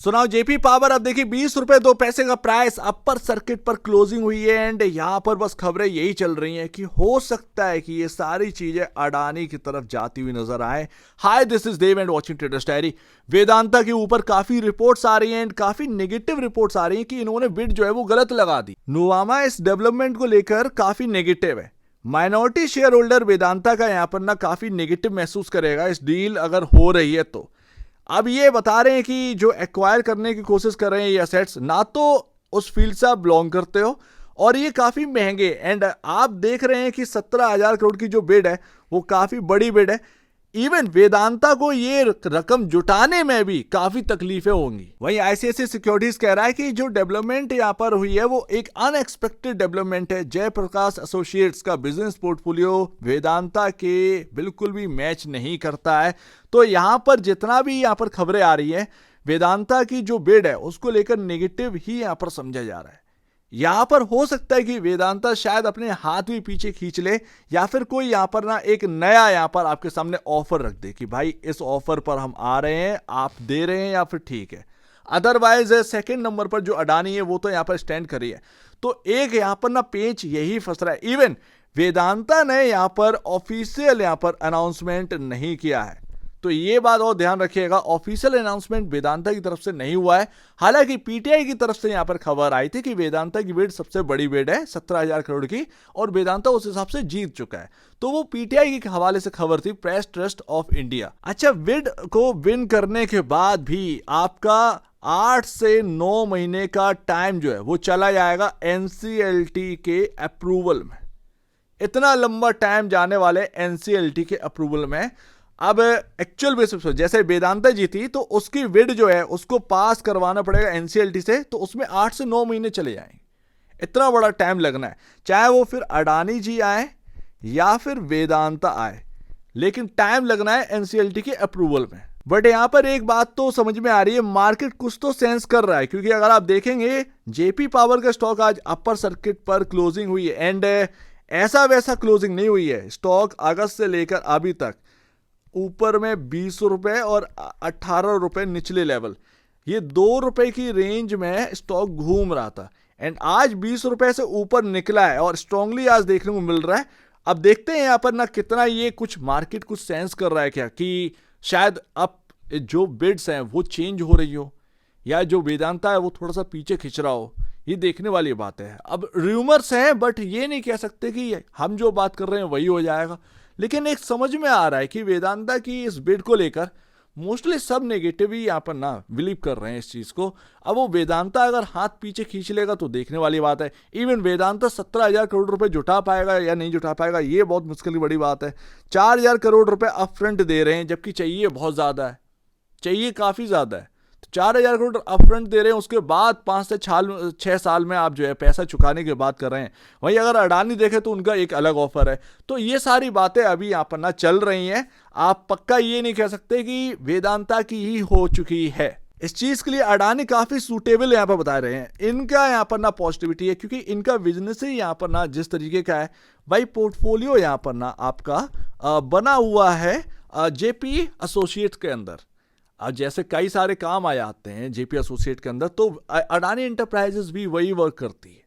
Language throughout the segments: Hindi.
सुनाओ जेपी पावर अब देखिए 20 रुपए 2 पैसे का प्राइस अपर सर्किट पर क्लोजिंग हुई है एंड यहां पर बस खबरें यही चल रही हैं कि हो सकता है कि ये सारी चीजें अडानी की तरफ जाती हुई नजर आए। Hi this is Dev and watching traders diary. Vedanta के ऊपर काफी रिपोर्ट्स आ रही हैं एंड काफी नेगेटिव रिपोर्ट्स आ रही हैं कि इन्होंने बिड जो है वो गलत लगा दी। नुवामा इस डेवलपमेंट को लेकर काफी नेगेटिव है। माइनॉरिटी शेयर होल्डर वेदांता का यहां पर ना काफी नेगेटिव महसूस करेगा इस डील अगर हो रही है तो। अब ये बता रहे हैं कि जो एक्वायर करने की कोशिश कर रहे हैं ये असेट्स ना तो उस फील्ड से आप बिलोंग करते हो और ये काफी महंगे एंड आप देख रहे हैं कि 17,000 करोड़ की जो बिड है वो काफी बड़ी बिड है। इवन वेदांता को ये रकम जुटाने में भी काफी तकलीफें होंगी। वहीं आईसीआईसीआई सिक्योरिटीज कह रहा है कि जो डेवलपमेंट यहां पर हुई है वो एक अनएक्सपेक्टेड डेवलपमेंट है। जयप्रकाश एसोसिएट्स का बिजनेस पोर्टफोलियो वेदांता के बिल्कुल भी मैच नहीं करता है। तो यहां पर जितना भी यहां पर खबरें आ रही है वेदांता की जो बिड है उसको लेकर नेगेटिव ही यहां पर समझा जा रहा है। यहां पर हो सकता है कि वेदांता शायद अपने हाथ भी पीछे खींच ले या फिर कोई यहां पर ना एक नया यहां पर आपके सामने ऑफर रख दे कि भाई इस ऑफर पर हम आ रहे हैं, आप दे रहे हैं या फिर ठीक है। अदरवाइज सेकंड नंबर पर जो अडानी है वो तो यहां पर स्टैंड करी है। तो एक यहां पर ना पेच यही फंस रहा है। इवन वेदांता ने यहां पर ऑफिशियल यहां पर अनाउंसमेंट नहीं किया है। तो ये बात और ध्यान रखिएगा, ऑफिशियल अनाउंसमेंट वेदांता की तरफ से नहीं हुआ है। हालांकि पीटीआई की तरफ से यहां पर खबर आई थी कि वेदांता की बिड सबसे बड़ी बिड है 17,000 करोड़ की और वेदांता उस हिसाब से जीत चुका है। तो वो पीटीआई के हवाले से खबर थी, प्रेस ट्रस्ट ऑफ इंडिया। अच्छा, बिड को विन करने के बाद भी आपका 8 से 9 महीने का टाइम जो है वो चला जाएगा एनसीएलटी के अप्रूवल में। इतना लंबा टाइम जाने वाले एनसीएलटी के अप्रूवल में। अब एक्चुअल बेसिस पर जैसे वेदांता जी थी तो उसकी बिड जो है उसको पास करवाना पड़ेगा एनसीएलटी से, तो उसमें 8 से 9 महीने चले जाएंगे। इतना बड़ा टाइम लगना है, चाहे वो फिर अडानी जी आए या फिर वेदांता आए, लेकिन टाइम लगना है एनसीएलटी के अप्रूवल में। बट यहां पर एक बात तो समझ में आ रही है, मार्केट कुछ तो सेंस कर रहा है, क्योंकि अगर आप देखेंगे जेपी पावर का स्टॉक आज अपर सर्किट पर क्लोजिंग हुई है एंड ऐसा वैसा क्लोजिंग नहीं हुई है। स्टॉक अगस्त से लेकर अभी तक ऊपर में 20 रुपए और 18 रुपए निचले लेवल, ये 2 रुपए की रेंज में स्टॉक घूम रहा था एंड आज 20 रुपए से ऊपर निकला है और स्ट्रांगली आज देखने को मिल रहा है। अब देखते हैं यहां पर ना कितना ये कुछ मार्केट कुछ सेंस कर रहा है क्या कि शायद अब जो बिड्स हैं वो चेंज हो रही हो या जो वेदांता है वो थोड़ा सा पीछे खिंच रहा हो। ये देखने वाली बात है। अब रूमर्स हैं बट ये नहीं कह सकते कि हम जो बात कर रहे हैं वही हो जाएगा। लेकिन एक समझ में आ रहा है कि वेदांता की इस बिड को लेकर मोस्टली सब नेगेटिव ही यहां पर ना बिलीव कर रहे हैं इस चीज को। अब वो वेदांता अगर हाथ पीछे खींच लेगा तो देखने वाली बात है। इवन वेदांता 17,000 करोड़ रुपए जुटा पाएगा या नहीं जुटा पाएगा ये बहुत मुश्किल की बड़ी बात है। 4,000 करोड़ रुपए अपफ्रंट दे रहे हैं जबकि चाहिए बहुत ज्यादा है, चाहिए काफी ज्यादा है। तो 4,000 करोड़ अपफ्रंट दे रहे हैं, उसके बाद 5 से 6 साल में आप जो है पैसा चुकाने की बात कर रहे हैं। वहीं अगर अडानी देखे तो उनका एक अलग ऑफर है। तो ये सारी बातें अभी यहाँ पर ना चल रही हैं। आप पक्का ये नहीं कह सकते कि वेदांता की ही हो चुकी है। इस चीज के लिए अडानी काफी सूटेबल यहाँ पर बता रहे हैं। इनका यहाँ पर ना पॉजिटिविटी है क्योंकि इनका बिजनेस ही यहाँ पर ना जिस तरीके का है, भाई पोर्टफोलियो यहाँ पर ना आपका बना हुआ है जेपी एसोसिएट्स के अंदर। अब जैसे कई सारे काम आ जाते हैं जेपी एसोसिएट के अंदर, तो अडानी एंटरप्राइजेस भी वही वर्क करती है।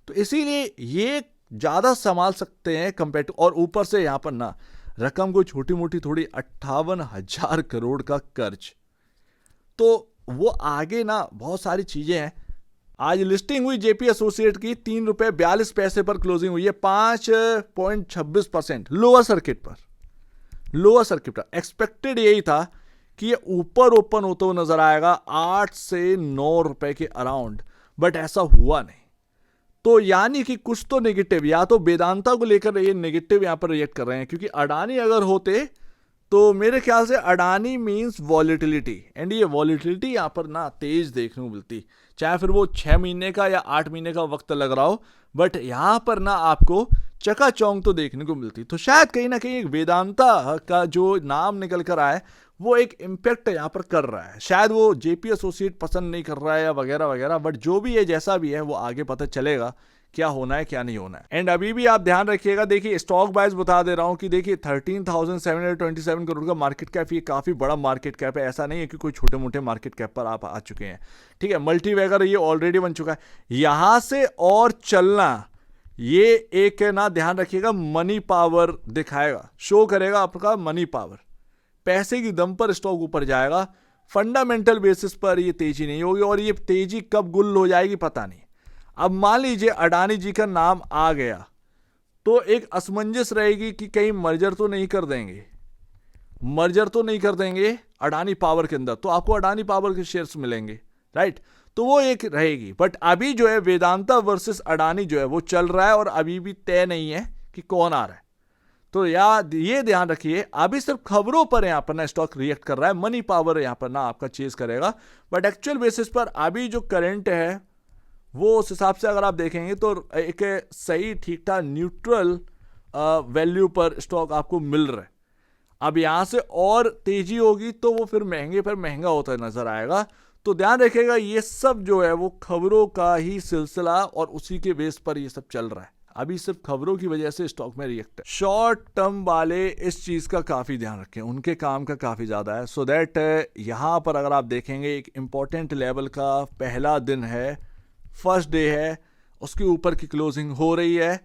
तो इसीलिए ये ज़्यादा संभाल सकते हैं कंपेयर टू, और ऊपर से यहाँ पर ना रकम कोई छोटी मोटी थोड़ी 58,000 करोड़ का कर्ज, तो वो आगे ना बहुत सारी चीज़ें हैं। आज लिस्टिंग हुई जेपी एसोसिएट की 3 रुपये 42 पैसे पर क्लोजिंग हुई है, 5.26% लोअर सर्किट पर। लोअर सर्किट पर एक्सपेक्टेड यही था कि ये ऊपर ओपन होते हुए नजर आएगा 8 से 9 रुपए के अराउंड, बट ऐसा हुआ नहीं। तो यानी कि कुछ तो नेगेटिव, या तो वेदांता को लेकर ये नेगेटिव यहां पर रिएक्ट कर रहे हैं, क्योंकि अडानी अगर होते तो मेरे ख्याल से अडानी मींस वॉलेटिलिटी, एंड ये वॉलेटिलिटी यहां पर ना तेज देखने को मिलती, चाहे फिर वो 6 महीने का या 8 महीने का वक्त लग रहा हो, बट यहां पर ना आपको चकाचौंध तो देखने को मिलती। तो शायद कहीं ना कहीं वेदांता का जो नाम निकल कर आए वो एक इम्पैक्ट यहाँ पर कर रहा है। शायद वो जेपी एसोसिएट पसंद नहीं कर रहा है या वगैरह वगैरह, बट जो भी है जैसा भी है वो आगे पता चलेगा क्या होना है क्या नहीं होना है। एंड अभी भी आप ध्यान रखिएगा, देखिए स्टॉक बाइज बता दे रहा हूं कि देखिए 13,727 करोड़ का मार्केट कैप, ये काफी बड़ा मार्केट कैप है। ऐसा नहीं है कि कोई छोटे मोटे मार्केट कैप पर आप आ चुके हैं, ठीक है। मल्टीबैगर ये ऑलरेडी बन चुका है, यहां से और चलना ये एक ना ध्यान रखिएगा मनी पावर दिखाएगा, शो करेगा आपका मनी पावर। पैसे की दम पर स्टॉक ऊपर जाएगा, फंडामेंटल बेसिस पर ये तेजी नहीं होगी, और ये तेजी कब गुल हो जाएगी पता नहीं। अब मान लीजिए अडानी जी का नाम आ गया तो एक असमंजस रहेगी कि कहीं मर्जर तो नहीं कर देंगे, मर्जर तो नहीं कर देंगे अडानी पावर के अंदर, तो आपको अडानी पावर के शेयर्स मिलेंगे, राइट। तो वो एक रहेगी। बट अभी जो है वेदांता वर्सेस अडानी जो है वो चल रहा है, और अभी भी तय नहीं है कि कौन आ रहा है। तो याद ये ध्यान रखिए, अभी सिर्फ खबरों पर यहां पर ना स्टॉक रिएक्ट कर रहा है, मनी पावर यहां पर ना आपका चेज करेगा। बट एक्चुअल बेसिस पर अभी जो करंट है वो उस हिसाब से अगर आप देखेंगे तो एक सही ठीक ठाक न्यूट्रल वैल्यू पर स्टॉक आपको मिल रहा है। अब यहां से और तेजी होगी तो वो फिर महंगे पर महंगा होता नजर आएगा। तो ध्यान रखिएगा, ये सब जो है वो खबरों का ही सिलसिला और उसी के बेस पर ये सब चल रहा है। अभी सिर्फ खबरों की वजह से स्टॉक में रिएक्ट है। शॉर्ट टर्म वाले इस चीज का काफी ध्यान रखें, उनके काम का काफी ज्यादा है। सो दैट यहां पर अगर आप देखेंगे एक इंपॉर्टेंट लेवल का पहला दिन है, फर्स्ट डे है, उसके ऊपर की क्लोजिंग हो रही है।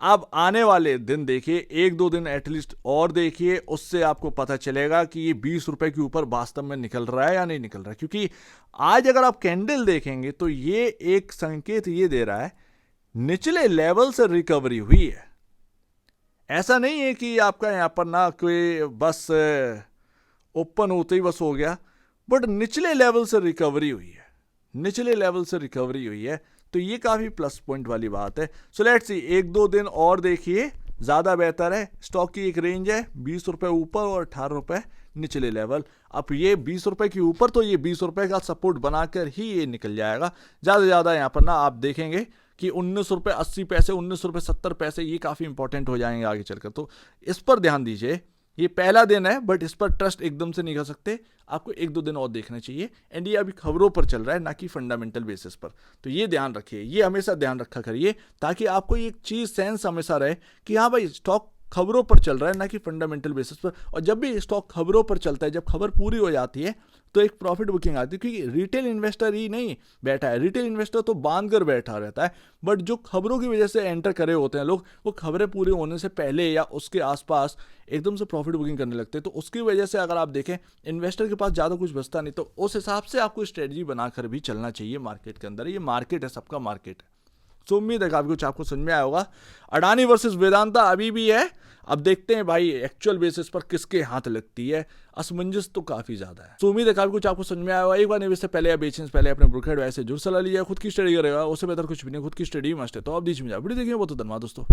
अब आने वाले दिन देखिए, एक दो दिन एटलीस्ट और देखिए, उससे आपको पता चलेगा कि ये 20 रुपए के ऊपर वास्तव में निकल रहा है या नहीं निकल रहा है। क्योंकि आज अगर आप कैंडल देखेंगे तो ये एक संकेत ये दे रहा है निचले लेवल से रिकवरी हुई है। ऐसा नहीं है कि आपका यहां पर ना कोई बस ओपन होते ही बस हो गया, बट निचले लेवल से रिकवरी हुई है, निचले लेवल से रिकवरी हुई है। तो ये काफी प्लस पॉइंट वाली बात है। सो लेट्स सी, एक दो दिन और देखिए ज्यादा बेहतर है। स्टॉक की एक रेंज है 20 रुपए ऊपर और 18 रुपए निचले लेवल। अब ये 20 रुपए के ऊपर, तो ये 20 रुपए का सपोर्ट बनाकर ही ये निकल जाएगा। ज्यादा से ज्यादा यहाँ पर ना आप देखेंगे कि 19 रुपए 80 पैसे, 19 रुपए 70 पैसे, ये काफी इंपॉर्टेंट हो जाएंगे आगे चलकर। तो इस पर ध्यान दीजिए, ये पहला दिन है बट इस पर ट्रस्ट एकदम से नहीं कर सकते, आपको एक दो दिन और देखना चाहिए। एंड ये अभी खबरों पर चल रहा है, ना कि फंडामेंटल बेसिस पर। तो ये ध्यान रखिए, ये हमेशा ध्यान रखा करिए, ताकि आपको एक चीज सेंस हमेशा रहे कि हाँ भाई स्टॉक खबरों पर चल रहा है, ना कि फंडामेंटल बेसिस पर। और जब भी स्टॉक खबरों पर चलता है, जब खबर पूरी हो जाती है तो एक प्रॉफिट बुकिंग आती है। क्योंकि रिटेल इन्वेस्टर ही नहीं बैठा है, रिटेल इन्वेस्टर तो बांध कर बैठा रहता है, बट जो खबरों की वजह से एंटर करे होते हैं लोग, वो खबरें पूरी होने से पहले या उसके आसपास एकदम से प्रॉफिट बुकिंग करने लगते हैं। तो उसकी वजह से अगर आप देखें इन्वेस्टर के पास ज़्यादा कुछ बचता नहीं, तो उस हिसाब से आपको स्ट्रेटजी बनाकर भी चलना चाहिए मार्केट के अंदर। ये मार्केट है, सबका मार्केट है। तो उम्मीद है काफी कुछ आपको समझ में आया होगा। अडानी वर्सेस वेदांता अभी भी है, अब देखते हैं भाई एक्चुअल बेसिस पर किसके हाथ लगती है। असमंजस तो काफी ज्यादा है। तो उम्मीद है काफी कुछ आपको समझ में आया होगा। एक बार निवेश से पहले या बेचने से पहले अपने ब्रोकर एडवाइस से जरूर सलाह लीजिए। खुद की स्टडी करेगा, उससे बेहतर कुछ भी नहीं, खुद की स्टडी मस्ट है। तो आप बीच में जाओ वीडियो देखिए, वो तो धन्यवाद दोस्तों।